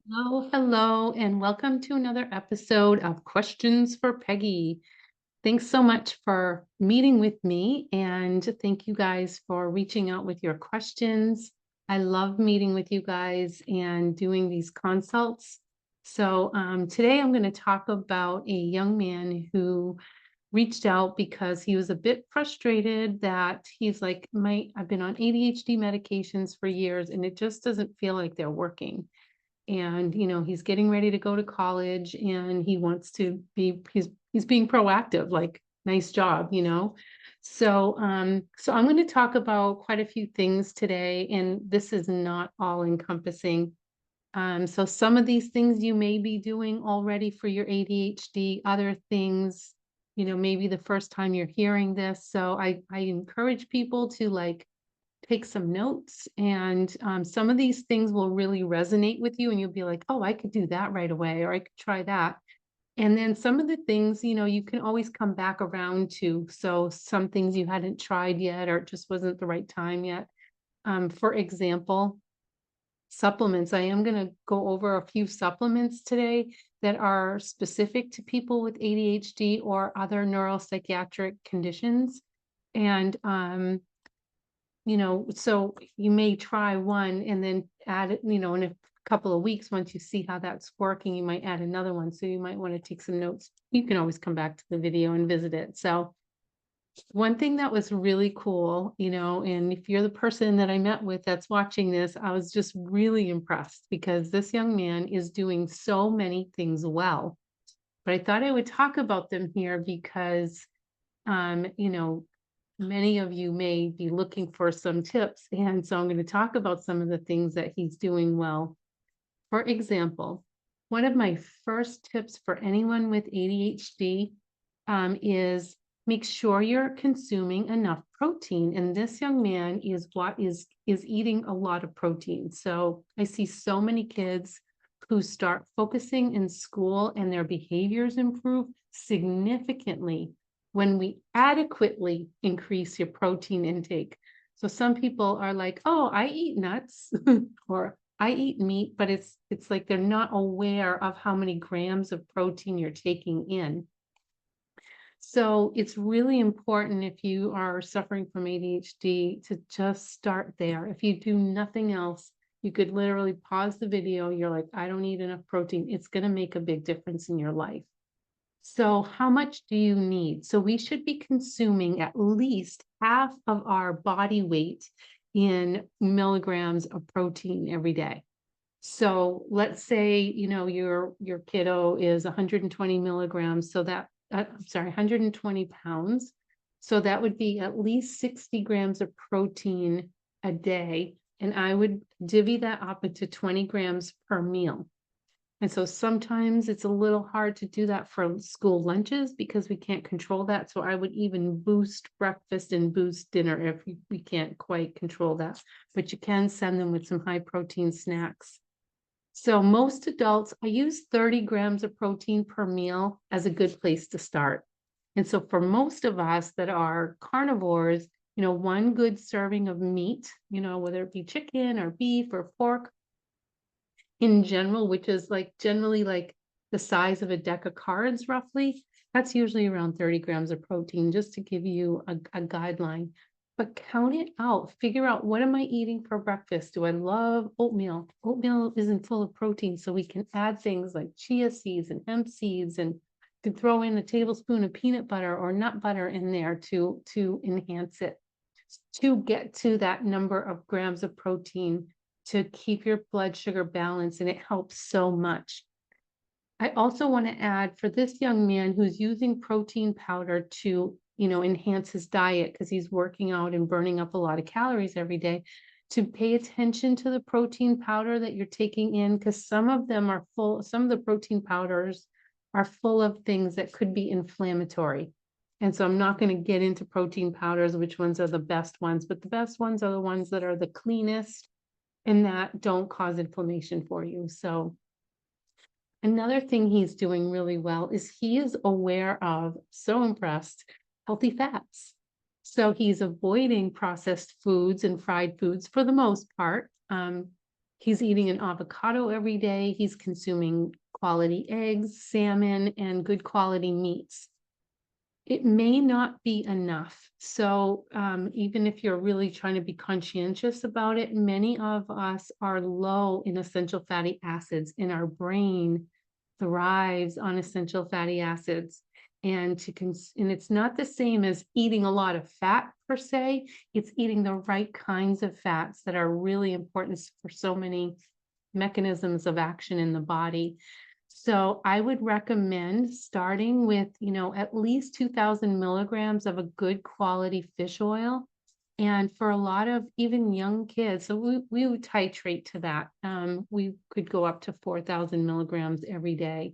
Hello, hello, and welcome to another episode of Questions for Peggy. Thanks so much for meeting with me, and thank you guys for reaching out with your questions. I love meeting with you guys and doing these consults. Today I'm going to talk about a young man who reached out because he was a bit frustrated that he's like, I've been on ADHD medications for years, and it just doesn't feel like they're working. And he's getting ready to go to college, and he wants to be he's being proactive, like, nice job. So I'm going to talk about quite a few things today, and this is not all encompassing. So some of these things you may be doing already for your ADHD, other things, maybe the first time you're hearing this. So I encourage people to, like, take some notes, and some of these things will really resonate with you, and you'll be like, oh, I could do that right away, or I could try that. And then some of the things, you can always come back around to. So some things you hadn't tried yet, or it just wasn't the right time yet. For example, supplements. I am going to go over a few supplements today that are specific to people with ADHD or other neuropsychiatric conditions. And so you may try one and then add it, in a couple of weeks. Once you see how that's working, you might add another one. So you might want to take some notes. You can always come back to the video and visit it. So one thing that was really cool, and if you're the person that I met with that's watching this, I was just really impressed because this young man is doing so many things well. But I thought I would talk about them here because, um, you know, many of you may be looking for some tips. And so I'm going to talk about some of the things that he's doing well. For example, one of my first tips for anyone with ADHD is make sure you're consuming enough protein. And this young man is eating a lot of protein. So I see so many kids who start focusing in school and their behaviors improve significantly when we adequately increase your protein intake. So some people are like, oh, I eat nuts or I eat meat, but it's like they're not aware of how many grams of protein you're taking in. So it's really important, if you are suffering from ADHD, to just start there. If you do nothing else, you could literally pause the video. You're like, I don't eat enough protein. It's going to make a big difference in your life. So how much do you need? So we should be consuming at least half of our body weight in milligrams of protein every day. So let's say, your kiddo is 120 milligrams. So that, I'm sorry, 120 pounds. So that would be at least 60 grams of protein a day. And I would divvy that up into 20 grams per meal. And so sometimes it's a little hard to do that for school lunches because we can't control that. So I would even boost breakfast and boost dinner if we can't quite control that. But you can send them with some high protein snacks. So most adults, I use 30 grams of protein per meal as a good place to start. And so for most of us that are carnivores, one good serving of meat, whether it be chicken or beef or pork, in general, which is like generally like the size of a deck of cards, roughly, that's usually around 30 grams of protein, just to give you a guideline. But count it out, figure out, what am I eating for breakfast? Do I love oatmeal? Oatmeal isn't full of protein, so we can add things like chia seeds and hemp seeds, and to throw in a tablespoon of peanut butter or nut butter in there to enhance it, to get to that number of grams of protein, to keep your blood sugar balanced, and it helps so much. I also want to add, for this young man who's using protein powder to, enhance his diet because he's working out and burning up a lot of calories every day, to pay attention to the protein powder that you're taking in, because some of the protein powders are full of things that could be inflammatory. And so I'm not going to get into protein powders, which ones are the best ones, but the best ones are the ones that are the cleanest and that don't cause inflammation for you. So another thing he's doing really well is he is aware of, so impressed, healthy fats. So he's avoiding processed foods and fried foods for the most part. He's eating an avocado every day. He's consuming quality eggs, salmon, and good quality meats. It may not be enough. So, even if you're really trying to be conscientious about it, many of us are low in essential fatty acids, and our brain thrives on essential fatty acids. And and it's not the same as eating a lot of fat per se. It's eating the right kinds of fats that are really important for so many mechanisms of action in the body. So I would recommend starting with, at least 2,000 milligrams of a good quality fish oil. And for a lot of even young kids, so we would titrate to that. We could go up to 4,000 milligrams every day.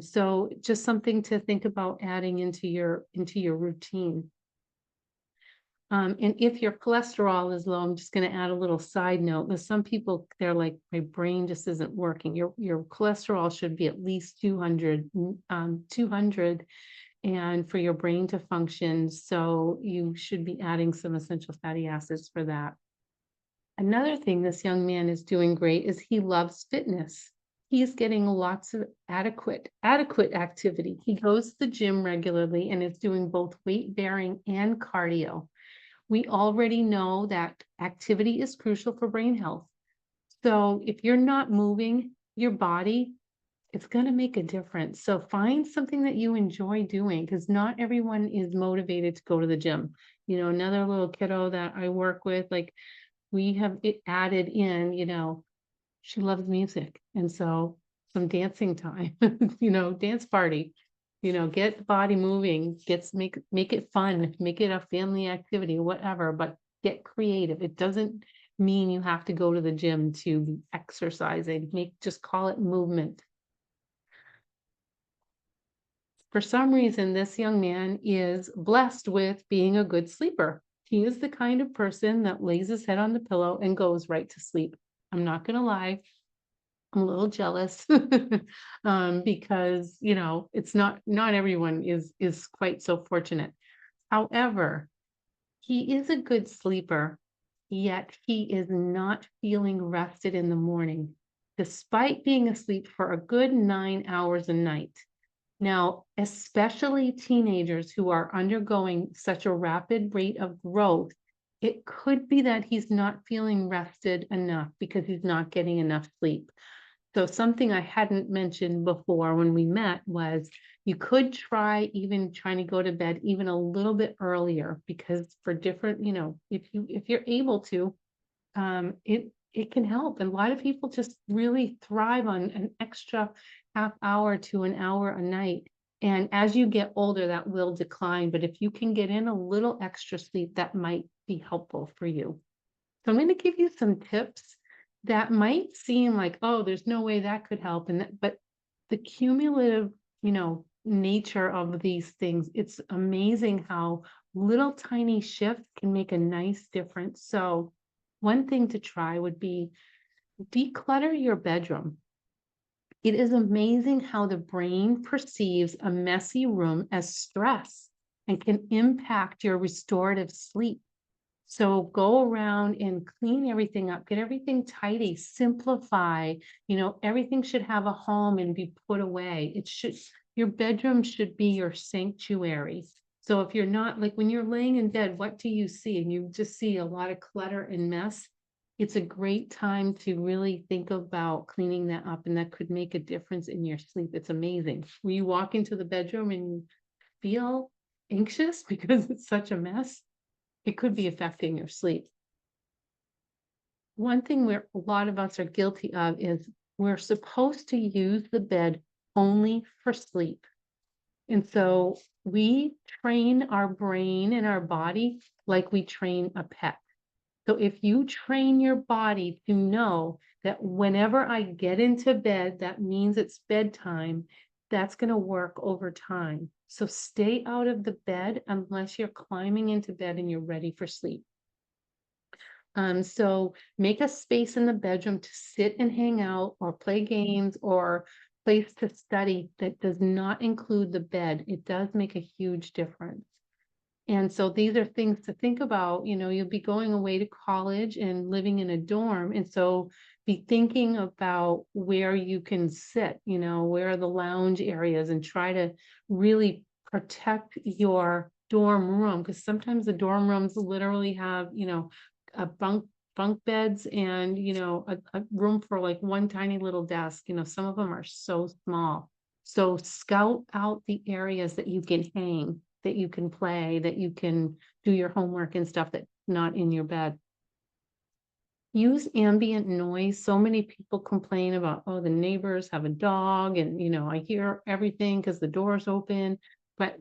So just something to think about adding into your routine. And if your cholesterol is low, I'm just going to add a little side note. There's some people, they're like, my brain just isn't working. Your cholesterol should be at least 200, 200, and for your brain to function. So you should be adding some essential fatty acids for that. Another thing this young man is doing great is he loves fitness. He's getting lots of adequate activity. He goes to the gym regularly and is doing both weight bearing and cardio. We already know that activity is crucial for brain health. So if you're not moving your body, it's going to make a difference. So find something that you enjoy doing, because not everyone is motivated to go to the gym. Another little kiddo that I work with, like, we have it added in, she loves music. And so some dancing time, dance party. Get the body moving, make it fun, make it a family activity, whatever, but get creative. It doesn't mean you have to go to the gym to be exercising. Just call it movement. For some reason, this young man is blessed with being a good sleeper. He is the kind of person that lays his head on the pillow and goes right to sleep. I'm not going to lie. I'm a little jealous because, it's not everyone is quite so fortunate. However, he is a good sleeper, yet he is not feeling rested in the morning, despite being asleep for a good 9 hours a night. Now, especially teenagers who are undergoing such a rapid rate of growth, it could be that he's not feeling rested enough because he's not getting enough sleep. So something I hadn't mentioned before when we met was you could try even trying to go to bed even a little bit earlier, because for different, if you're able to, it can help. And a lot of people just really thrive on an extra half hour to an hour a night. And as you get older, that will decline. But if you can get in a little extra sleep, that might be helpful for you. So I'm going to give you some tips that might seem like, oh, there's no way that could help. But the cumulative, nature of these things, it's amazing how little tiny shifts can make a nice difference. So one thing to try would be declutter your bedroom. It is amazing how the brain perceives a messy room as stress and can impact your restorative sleep. So go around and clean everything up, get everything tidy, simplify, everything should have a home and be put away. Your bedroom should be your sanctuary. So if you're not, like, when you're laying in bed, what do you see? And you just see a lot of clutter and mess. It's a great time to really think about cleaning that up, and that could make a difference in your sleep. It's amazing. When you walk into the bedroom and you feel anxious because it's such a mess, it could be affecting your sleep. One thing where a lot of us are guilty of is we're supposed to use the bed only for sleep. And so we train our brain and our body like we train a pet. So if you train your body to know that whenever I get into bed, that means it's bedtime, that's going to work over time. So stay out of the bed unless you're climbing into bed and you're ready for sleep. So make a space in the bedroom to sit and hang out or play games, or place to study that does not include the bed. It does make a huge difference. And so these are things to think about. You'll be going away to college and living in a dorm. And so be thinking about where you can sit, where are the lounge areas, and try to really protect your dorm room, because sometimes the dorm rooms literally have, a bunk beds and, a room for like one tiny little desk. Some of them are so small. So scout out the areas that you can hang, that you can play, that you can do your homework and stuff that's not in your bed. Use ambient noise. So many people complain about, oh, the neighbors have a dog and, I hear everything because the door's open. But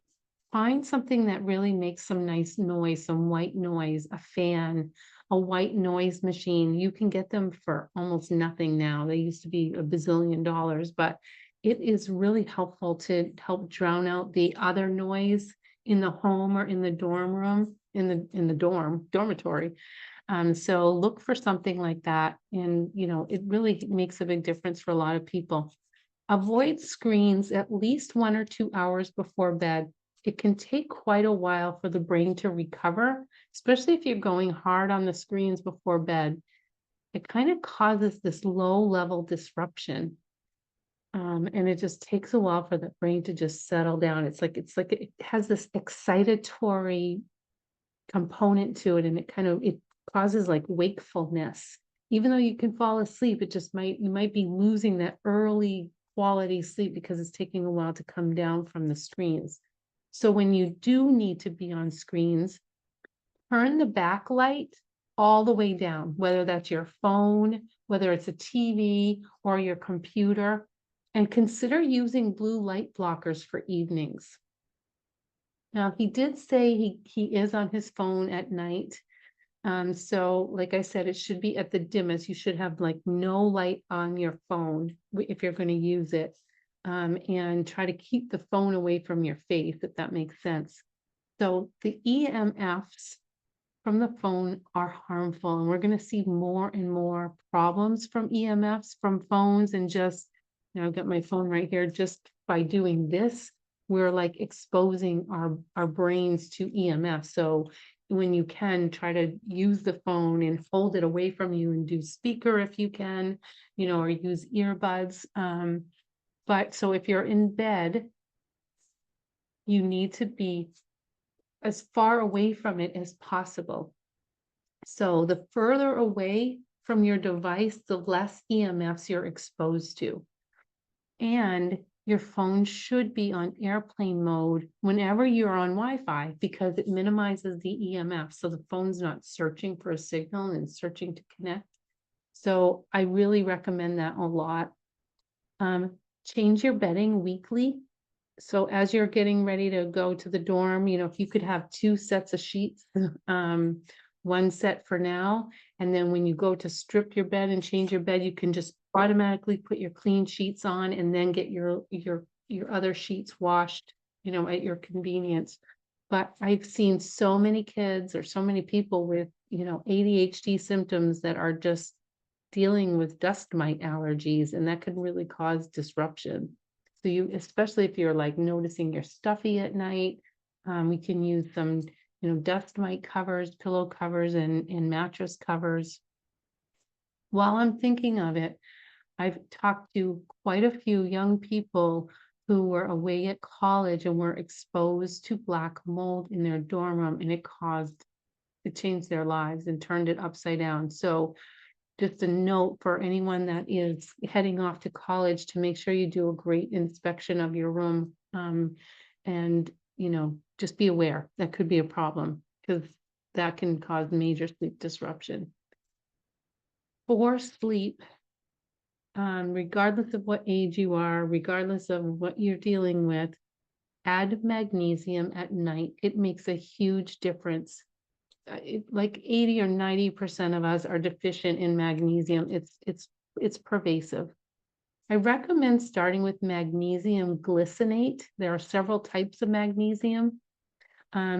find something that really makes some nice noise, some white noise, a fan, a white noise machine. You can get them for almost nothing now. They used to be $1 bazillion, but it is really helpful to help drown out the other noise in the home or in the dorm room, in the dormitory. So look for something like that. And, it really makes a big difference for a lot of people. Avoid screens at least 1 or 2 hours before bed. It can take quite a while for the brain to recover, especially if you're going hard on the screens before bed. It kind of causes this low level disruption. And it just takes a while for the brain to just settle down. It's like it has this excitatory component to it, and it causes like wakefulness. Even though you can fall asleep, you might be losing that early quality sleep because it's taking a while to come down from the screens. So when you do need to be on screens, turn the backlight all the way down, whether that's your phone, whether it's a TV or your computer, and consider using blue light blockers for evenings. Now, he did say he is on his phone at night. So like I said, it should be at the dimmest. You should have like no light on your phone if you're going to use it. And try to keep the phone away from your face, if that makes sense. So the EMFs from the phone are harmful, and we're going to see more and more problems from EMFs from phones. And just, I've got my phone right here. Just by doing this, we're like exposing our brains to EMF. So when you can, try to use the phone and hold it away from you and do speaker if you can, or use earbuds. But so if you're in bed, you need to be as far away from it as possible. So the further away from your device, the less EMFs you're exposed to. And your phone should be on airplane mode whenever you're on Wi-Fi, because it minimizes the EMF. So the phone's not searching for a signal and searching to connect. So I really recommend that a lot. Change your bedding weekly. So as you're getting ready to go to the dorm, if you could have 2 sets of sheets, one set for now, and then when you go to strip your bed and change your bed, you can just automatically put your clean sheets on and then get your other sheets washed, at your convenience. But I've seen so many kids or so many people with, ADHD symptoms that are just dealing with dust mite allergies, and that could really cause disruption. So especially if you're like noticing you're stuffy at night, we can use some, dust mite covers, pillow covers, and mattress covers. While I'm thinking of it, I've talked to quite a few young people who were away at college and were exposed to black mold in their dorm room, and it changed their lives and turned it upside down. So just a note for anyone that is heading off to college to make sure you do a great inspection of your room. And, just be aware that could be a problem, because that can cause major sleep disruption. For sleep, regardless of what age you are, regardless of what you're dealing with, add magnesium at night. It makes a huge difference. Like 80 or 90% of us are deficient in magnesium. It's pervasive. I recommend starting with magnesium glycinate. There are several types of magnesium.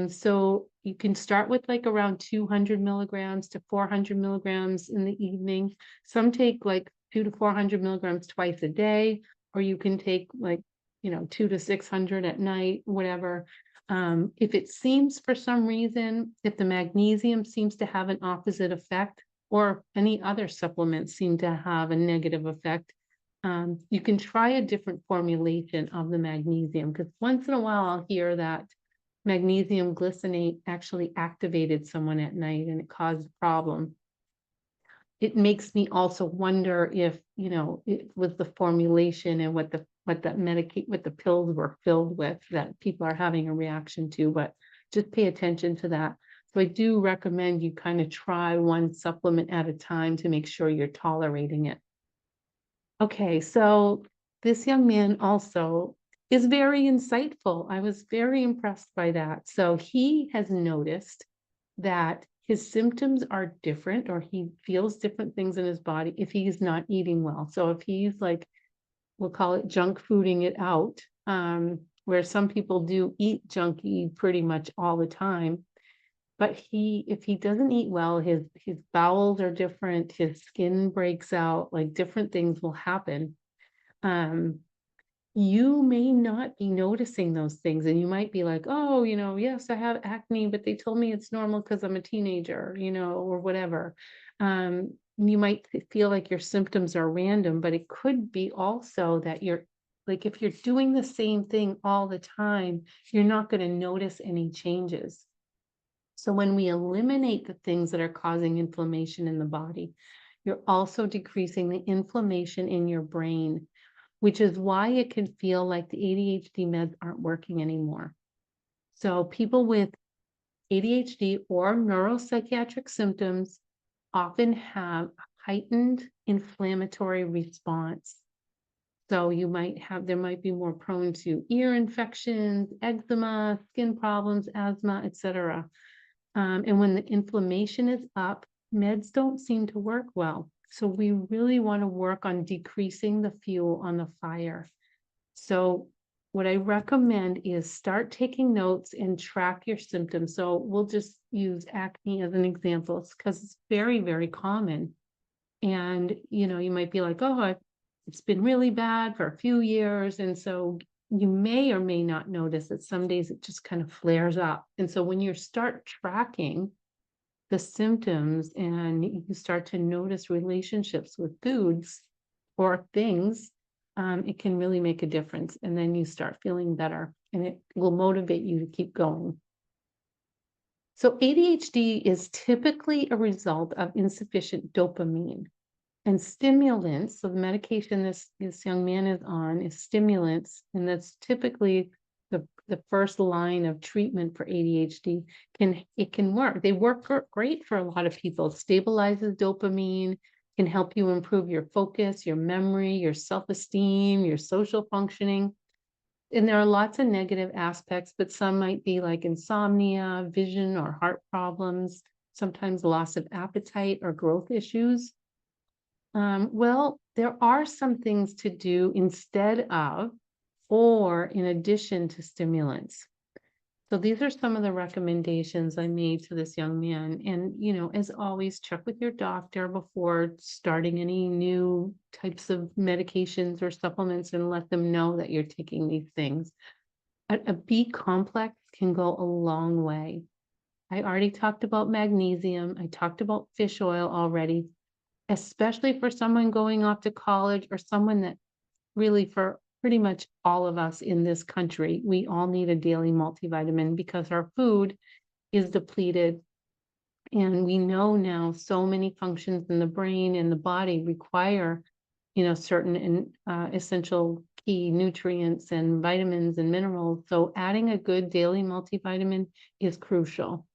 So you can start with like around 200 milligrams to 400 milligrams in the evening. Some take like 200 to 400 milligrams twice a day, or you can take like, 200 to 600 at night, whatever. If it seems for some reason, if the magnesium seems to have an opposite effect, or any other supplements seem to have a negative effect. You can try a different formulation of the magnesium, because once in a while I'll hear that magnesium glycinate actually activated someone at night and it caused a problem. It makes me also wonder if, it was the formulation and what the pills were filled with that people are having a reaction to, but just pay attention to that. So I do recommend you kind of try one supplement at a time to make sure you're tolerating it. Okay, so this young man also is very insightful. I was very impressed by that. So he has noticed that his symptoms are different, or he feels different things in his body if he's not eating well. So if he's like, we'll call it junk fooding it out, where some people do eat junky pretty much all the time. But if he doesn't eat well, his bowels are different, his skin breaks out, like different things will happen. You may not be noticing those things, and you might be like, oh, yes, I have acne, but they told me it's normal because I'm a teenager, or whatever. You might feel like your symptoms are random, but it could be also that like, if you're doing the same thing all the time, you're not going to notice any changes. So when we eliminate the things that are causing inflammation in the body, you're also decreasing the inflammation in your brain, which is why it can feel like the ADHD meds aren't working anymore. So people with ADHD or neuropsychiatric symptoms often have a heightened inflammatory response. So there might be more prone to ear infections, eczema, skin problems, asthma, etc. And when the inflammation is up, meds don't seem to work well. So we really want to work on decreasing the fuel on the fire. So what I recommend is start taking notes and track your symptoms. So we'll just use acne as an example, because it's very, very common. And, you might be like, oh, it's been really bad for a few years. And so you may or may not notice that some days it just kind of flares up. And so when you start tracking the symptoms and you start to notice relationships with foods or things, it can really make a difference. And then you start feeling better, and it will motivate you to keep going. So ADHD is typically a result of insufficient dopamine. And stimulants, so the medication this young man is on is stimulants, and that's typically the first line of treatment for ADHD. It can work. They work great for a lot of people. It stabilizes dopamine, can help you improve your focus, your memory, your self-esteem, your social functioning. And there are lots of negative aspects, but some might be like insomnia, vision or heart problems, sometimes loss of appetite or growth issues. Well, there are some things to do instead of or in addition to stimulants. So these are some of the recommendations I made to this young man. And, as always, check with your doctor before starting any new types of medications or supplements, and let them know that you're taking these things. A B complex can go a long way. I already talked about magnesium. I talked about fish oil already, especially for someone going off to college, or someone that really, for pretty much all of us in this country, we all need a daily multivitamin because our food is depleted. And we know now so many functions in the brain and the body require, certain essential key nutrients and vitamins and minerals. So adding a good daily multivitamin is crucial.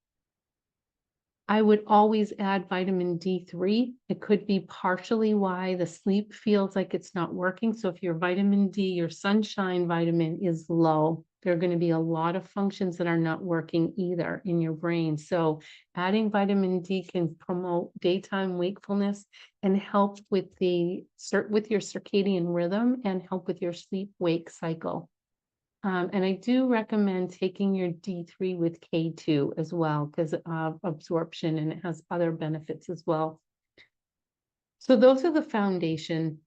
I would always add vitamin D3. It could be partially why the sleep feels like it's not working. So if your vitamin D, your sunshine vitamin is low, there are going to be a lot of functions that are not working either in your brain. So adding vitamin D can promote daytime wakefulness and help with your circadian rhythm and help with your sleep-wake cycle. And I do recommend taking your D3 with K2 as well, because of absorption, and it has other benefits as well. So those are the foundation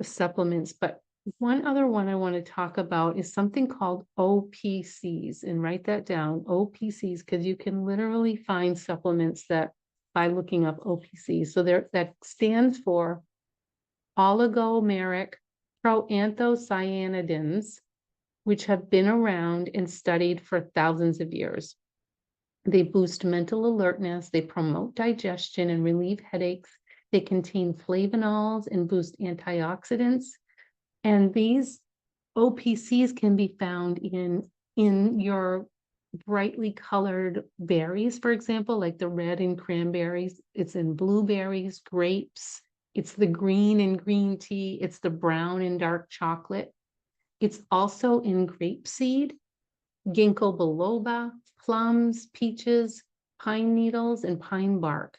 supplements. But one other one I want to talk about is something called OPCs, and write that down, OPCs, because you can literally find supplements that by looking up OPC. So there, that stands for oligomeric proanthocyanidins, which have been around and studied for thousands of years. They boost mental alertness, they promote digestion and relieve headaches. They contain flavonols and boost antioxidants. And these OPCs can be found in your brightly colored berries, for example, like the red and cranberries. It's in blueberries, grapes. It's the green in green tea. It's the brown in dark chocolate. It's also in grapeseed, ginkgo biloba, plums, peaches, pine needles, and pine bark.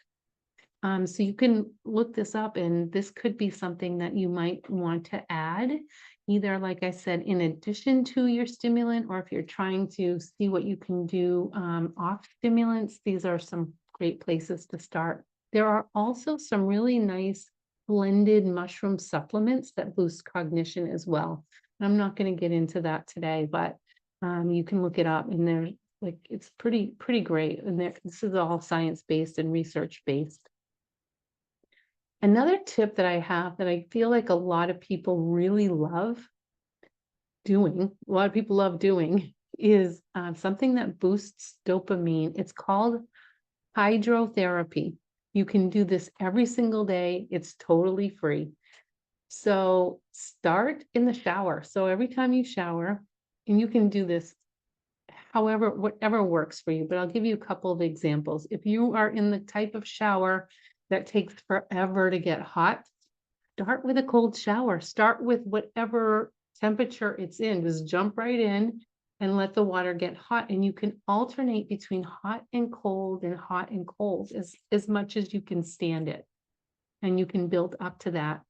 So you can look this up, and this could be something that you might want to add, either, like I said, in addition to your stimulant, or if you're trying to see what you can do off stimulants, these are some great places to start. There are also some really nice blended mushroom supplements that boost cognition as well. I'm not going to get into that today, but you can look it up, and they're like, it's pretty great. And this is all science-based and research-based. Another tip that I have that I feel like a lot of people really love doing, a lot of people love doing, is something that boosts dopamine. It's called hydrotherapy. You can do this every single day. It's totally free. So start in the shower. So every time you shower, and you can do this however, whatever works for you, but I'll give you a couple of examples. If you are in the type of shower that takes forever to get hot, start with a cold shower. Start with whatever temperature it's in. Just jump right in and let the water get hot. And you can alternate between hot and cold as much as you can stand it. And you can build up to that.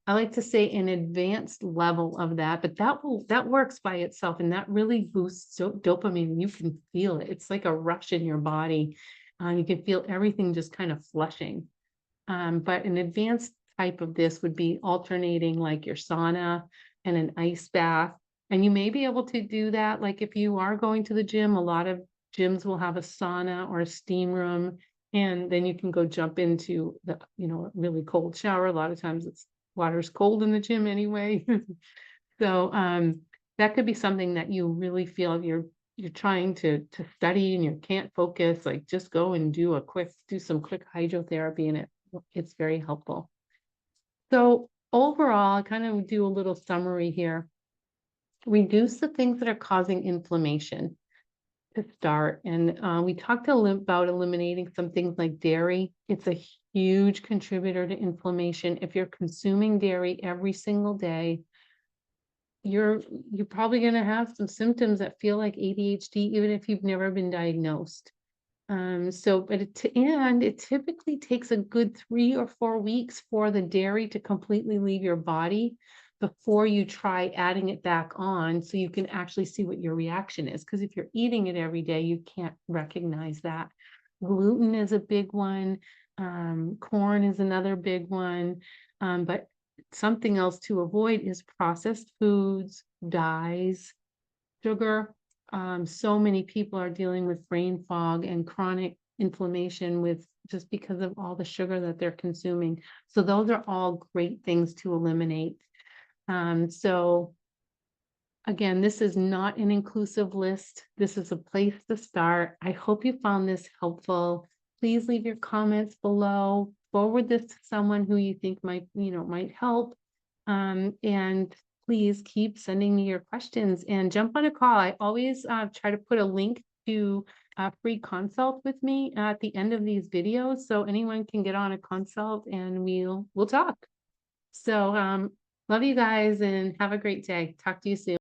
I like to say an advanced level of that, but that works by itself, and that really boosts dopamine. You can feel it. It's like a rush in your body. You can feel everything just kind of flushing. But an advanced type of this would be alternating like your sauna and an ice bath. And you may be able to do that. Like if you are going to the gym, a lot of gyms will have a sauna or a steam room, and then you can go jump into the, really cold shower. A lot of times water's cold in the gym anyway. So that could be something that you really feel you're trying to study and you can't focus, like just go and do some quick hydrotherapy, and it's very helpful. So overall, I kind of do a little summary here. Reduce the things that are causing inflammation to start. And we talked about eliminating some things like dairy. It's a huge contributor to inflammation. If you're consuming dairy every single day, you're probably going to have some symptoms that feel like ADHD, even if you've never been diagnosed. But it typically takes a good 3 or 4 weeks for the dairy to completely leave your body before you try adding it back on, so you can actually see what your reaction is. Because if you're eating it every day, you can't recognize that. Gluten is a big one. Corn is another big one. But something else to avoid is processed foods, dyes, sugar. So many people are dealing with brain fog and chronic inflammation just because of all the sugar that they're consuming. So those are all great things to eliminate. So again, this is not an inclusive list. This is a place to start. I hope you found this helpful. Please leave your comments below. Forward this to someone who you think might help. And please keep sending me your questions and jump on a call. I always try to put a link to a free consult with me at the end of these videos, so anyone can get on a consult and we'll talk. So love you guys and have a great day. Talk to you soon.